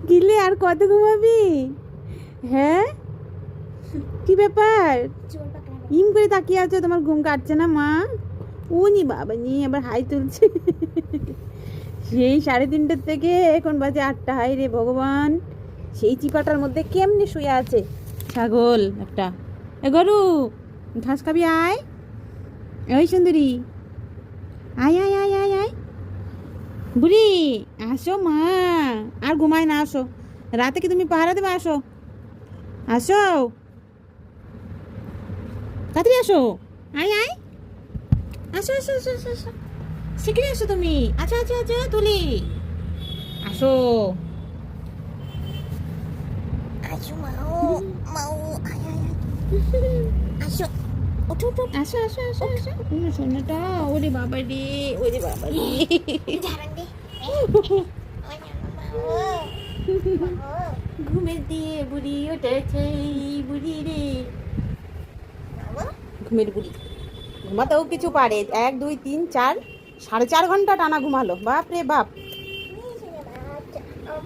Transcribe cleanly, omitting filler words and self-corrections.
গিলে আর কত ঘুমাবি? হ্যাঁ, কি ব্যাপার? ইম করে তাকিয়ে আছো, তোমার ঘুম কাটছে না মা? ও নি বাবা নি, আবার হাই তুলছে। সেই 3:30 থেকে এখন বাজে 8টা। হাই রে ভগবান, সেই চিপাটার মধ্যে কেমনে শুয়ে আছে ছাগল একটা। এ গরু, ঘাস খাবি? আয়, ওই সুন্দরী, আয় আয় আয় আয় আয়। বুড়ি আসো মা, আর ঘুমায় না, আসো। রাতে কি তুমি পাহারা দেবে? আসো আসো, তাড়াতাড়ি আসো। আয় আয়, আসো আসো আসো আসো আসো, শিগগিরি আসো তুমি। আচ্ছা আচ্ছা আচ্ছা, তুলি আসো। আসো মাও, মাও, আয় আয় আয়, আসো, ওঠো ওঠো, আসো আসো আসো আসো, সোনাটা। ওরে বাবা রে, ওরে বাবা রে। ঝাড়ান দে। ওই মাও, মাও, ঘুমের দিয়ে বুড়ি উঠেছে, বুড়ি রে, মাও, ঘুমের বুড়ি। ঘুমাতেও কিছু পারে, 1 2 3 4, 4.5 ঘন্টা টানা ঘুমালো। বাপ রে বাপ। এই যে বাচ্চা, আমার